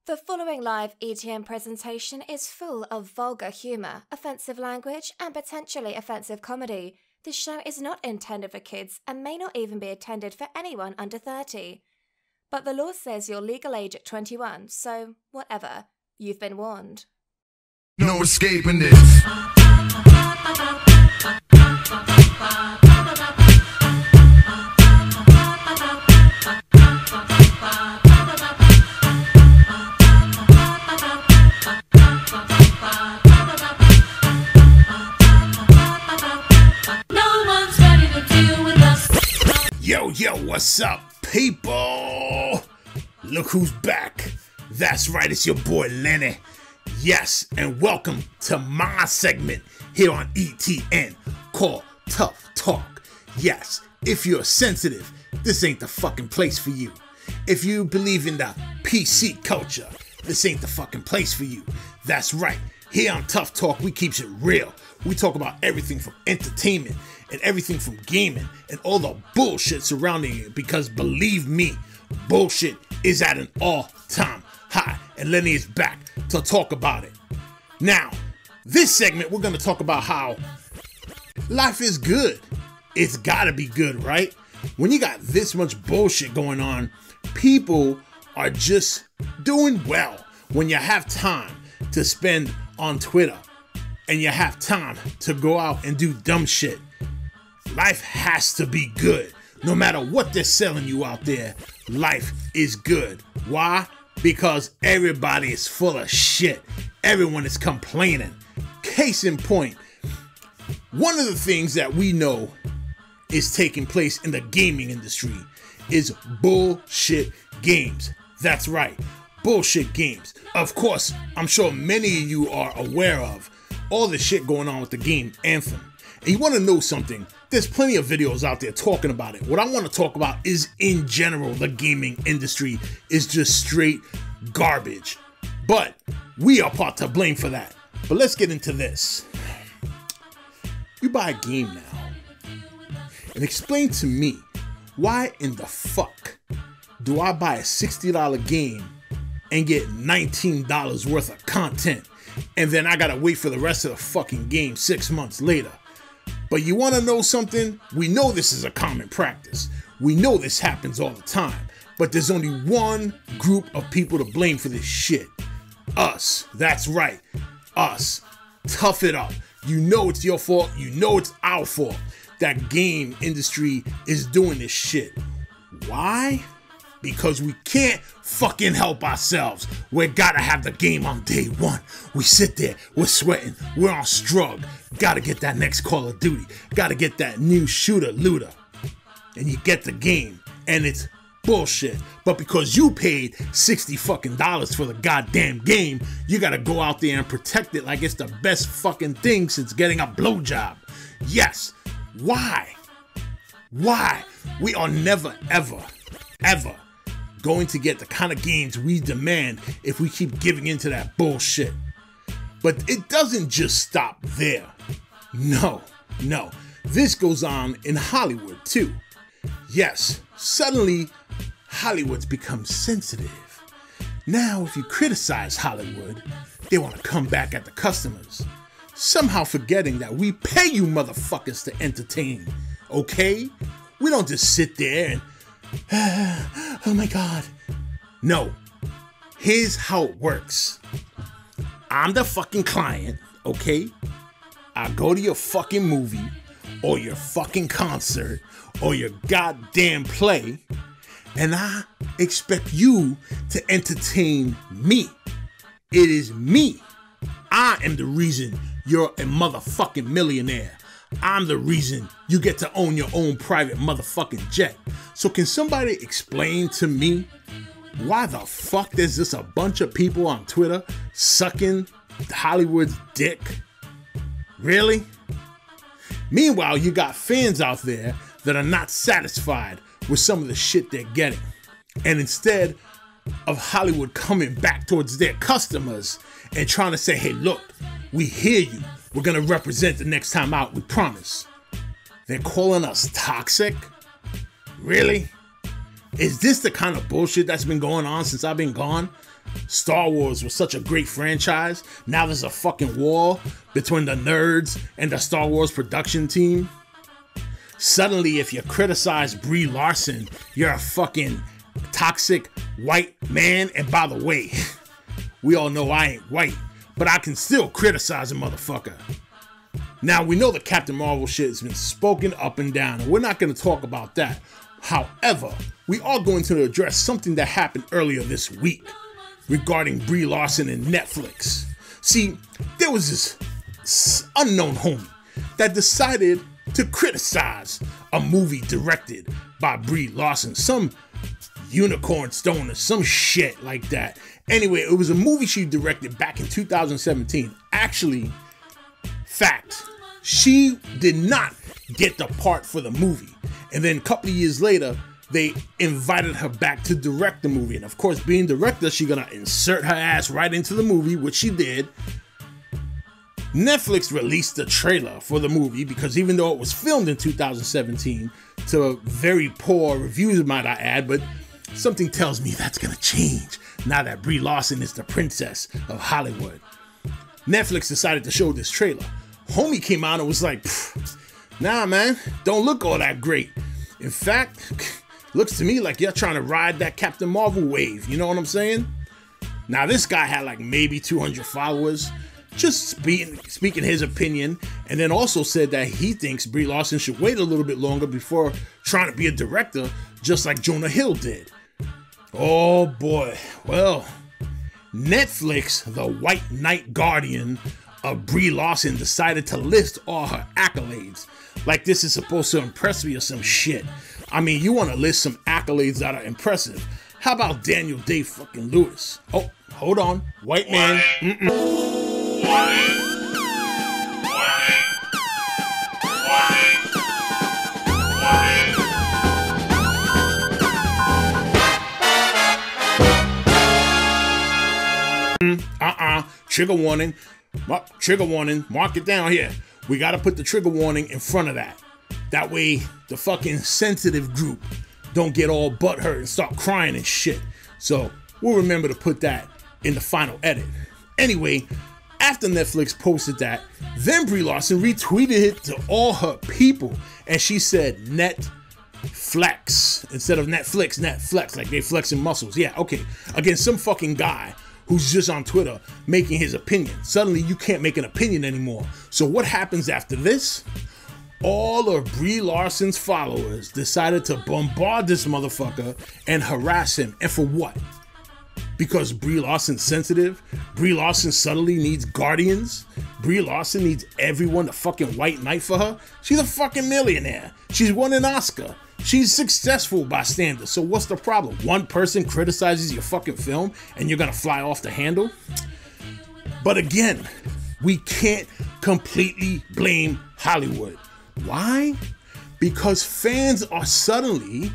The following live E.T.N presentation is full of vulgar humour, offensive language, and potentially offensive comedy. This show is not intended for kids and may not even be intended for anyone under 30. But the law says you're legal age at 21, so whatever. You've been warned. No escaping this. Yo, what's up, people? Look who's back. That's right, it's your boy Lenny. Yes, and welcome to my segment here on E.T.N called Tough Talk. Yes, if you're sensitive, this ain't the fucking place for you. If you believe in the PC culture, this ain't the fucking place for you. That's right, here on Tough Talk, we keeps it real. We talk about everything from entertainment and everything from gaming and all the bullshit surrounding it, because believe me, bullshit is at an all-time high, and Lenny is back to talk about it. Now, this segment, we're gonna talk about how life is good. It's gotta be good, right? When you got this much bullshit going on, people are just doing well. When you have time to spend on Twitter and you have time to go out and do dumb shit, life has to be good. No matter what they're selling you out there, life is good. Why? Because everybody is full of shit. Everyone is complaining. Case in point, one of the things that we know is taking place in the gaming industry is bullshit games. That's right, bullshit games. Of course, I'm sure many of you are aware of all the shit going on with the game Anthem. And you want to know something? There's plenty of videos out there talking about it. What I want to talk about is, in general, the gaming industry is just straight garbage. But we are part to blame for that. But let's get into this. You buy a game now, and explain to me, why in the fuck do I buy a $60 game and get $19 worth of content, and then I gotta wait for the rest of the fucking game 6 months later? But you want to know something? We know this is a common practice. We know this happens all the time. But there's only one group of people to blame for this shit. Us. That's right. Us. Tough it up. You know it's your fault. You know it's our fault. That game industry is doing this shit. Why? Because we can't fucking help ourselves. We gotta have the game on day one. We sit there, we're sweating, we're on strug. Gotta get that next Call of Duty. Gotta get that new shooter looter. And you get the game, and it's bullshit. But because you paid $60 fucking for the goddamn game, you gotta go out there and protect it like it's the best fucking thing since getting a blowjob. Yes. Why? Why? We are never, ever going to get the kind of games we demand if we keep giving into that bullshit. But it doesn't just stop there. No. This goes on in Hollywood too. Yes, suddenly Hollywood's become sensitive. Now if you criticize Hollywood, they want to come back at the customers, somehow forgetting that we pay you motherfuckers to entertain, okay? We don't just sit there and oh my god. No. Here's how it works. I'm the fucking client, okay? I go to your fucking movie, or your fucking concert, or your goddamn play, and I expect you to entertain me. It is me. I am the reason you're a motherfucking millionaire. I'm the reason you get to own your own private motherfucking jet. So can somebody explain to me why the fuck there's just a bunch of people on Twitter sucking Hollywood's dick? Really? Meanwhile, you got fans out there that are not satisfied with some of the shit they're getting. And instead of Hollywood coming back towards their customers and trying to say, hey, look, we hear you. We're gonna represent the next time out, we promise. They're calling us toxic? Really? Is this the kind of bullshit that's been going on since I've been gone? Star Wars was such a great franchise, now there's a fucking war between the nerds and the Star Wars production team. Suddenly, if you criticize Brie Larson, you're a fucking toxic white man. And by the way, we all know I ain't white, but I can still criticize a motherfucker. Now, we know the Captain Marvel shit has been spoken up and down, and we're not going to talk about that. However, we are going to address something that happened earlier this week regarding Brie Larson and Netflix. See, there was this unknown homie that decided to criticize a movie directed by Brie Larson, some unicorn stone or some shit like that. Anyway, it was a movie she directed back in 2017. Actually, fact, she did not get the part for the movie. And then a couple of years later, they invited her back to direct the movie. And of course, being director, she's gonna insert her ass right into the movie, which she did. Netflix released the trailer for the movie because even though it was filmed in 2017 to very poor reviews, might I add, but something tells me that's gonna change now that Brie Larson is the princess of Hollywood. Netflix decided to show this trailer. Homie came out and was like, nah man, don't look all that great. In fact, looks to me like you're trying to ride that Captain Marvel wave, you know what I'm saying? Now this guy had like maybe 200 followers, just speaking his opinion, and then also said that he thinks Brie Larson should wait a little bit longer before trying to be a director, just like Jonah Hill did. Oh boy, well, Netflix, the white knight guardian of Brie Larson, decided to list all her accolades. Like this is supposed to impress me or some shit. I mean, you want to list some accolades that are impressive. How about Daniel Day fucking Lewis? Oh, hold on, white man. Trigger warning. Trigger warning. Mark it down here. We gotta put the trigger warning in front of that. That way the fucking sensitive group don't get all butthurt and start crying and shit. So we'll remember to put that in the final edit. Anyway, after Netflix posted that, then Brie Larson retweeted it to all her people, and she said Netflex instead of Netflix, Netflex, like they flexing muscles. Yeah, okay. Again, some fucking guy who's just on Twitter making his opinion. Suddenly you can't make an opinion anymore. So what happens after this? All of Brie Larson's followers decided to bombard this motherfucker and harass him. And for what? Because Brie Larson's sensitive? Brie Larson suddenly needs guardians? Brie Larson needs everyone to fucking white knight for her? She's a fucking millionaire. She's won an Oscar. She's successful by standards. So what's the problem? One person criticizes your fucking film and you're gonna fly off the handle? But again, we can't completely blame Hollywood. Why? Because fans are suddenly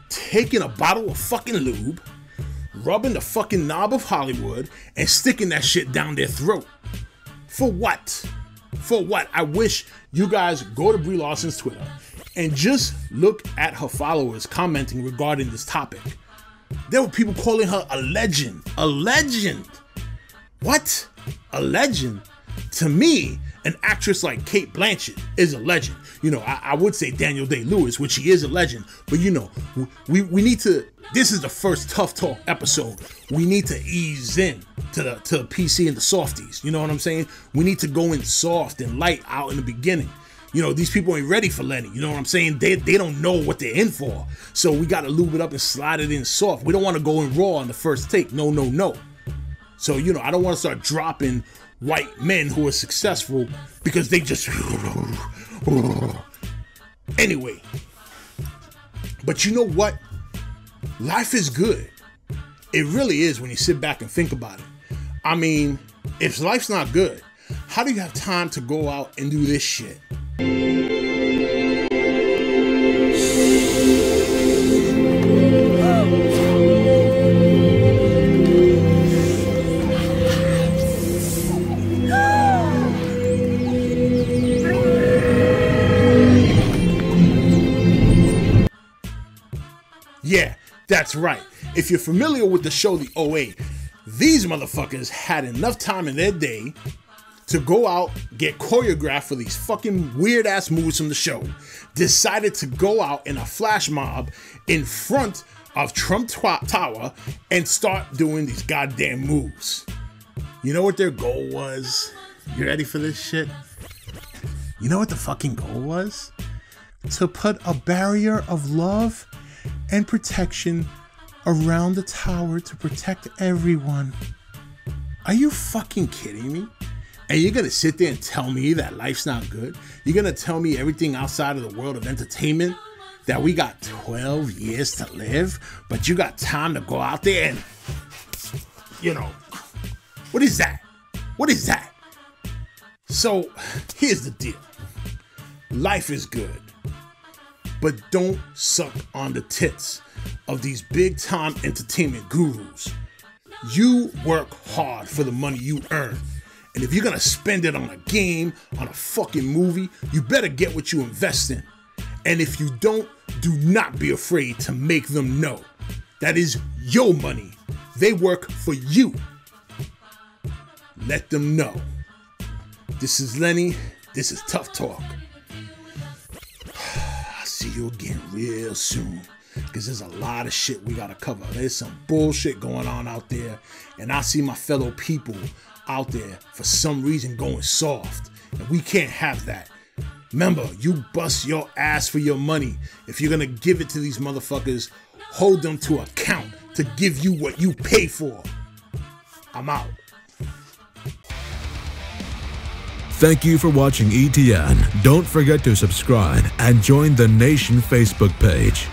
taking a bottle of fucking lube, rubbing the fucking knob of Hollywood, and sticking that shit down their throat. For what? For what? I wish you guys go to Brie Larson's Twitter and just look at her followers commenting regarding this topic. There were people calling her a legend. A legend. What? A legend? To me, an actress like Cate Blanchett is a legend. You know, I would say Daniel Day-Lewis, which he is a legend, but you know, we need to, this is the first Tough Talk episode. We need to ease in to the PC and the softies. You know what I'm saying? We need to go in soft and light out in the beginning. You know, these people ain't ready for Lenny. You know what I'm saying? They don't know what they're in for. So we got to lube it up and slide it in soft. We don't want to go in raw on the first take. No, no, no. So, you know, I don't want to start dropping white men who are successful because they just... Anyway. But you know what? Life is good. It really is when you sit back and think about it. I mean, if life's not good, how do you have time to go out and do this shit? Yeah, that's right. If you're familiar with the show The OA, These motherfuckers had enough time in their day to go out, get choreographed for these fucking weird-ass moves from the show, decided to go out in a flash mob in front of Trump Tower and start doing these goddamn moves. You know what their goal was? You ready for this shit? You know what the fucking goal was? To put a barrier of love and protection around the tower to protect everyone. Are you fucking kidding me? And you're gonna sit there and tell me that life's not good? You're gonna tell me everything outside of the world of entertainment, that we got 12 years to live, but you got time to go out there and, you know, what is that? What is that? So, here's the deal. Life is good, but don't suck on the tits of these big time entertainment gurus. You work hard for the money you earn. And if you're gonna spend it on a game, on a fucking movie, you better get what you invest in. And if you don't, do not be afraid to make them know. That is your money. They work for you. Let them know. This is Lenny. This is Tough Talk. I'll see you again real soon, because there's a lot of shit we gotta cover. There's some bullshit going on out there, and I see my fellow people out there for some reason going soft, and we can't have that. Remember, you bust your ass for your money. If you're gonna give it to these motherfuckers, hold them to account to give you what you pay for. I'm out. Thank you for watching E.T.N. Don't forget to subscribe and join the Nation Facebook page.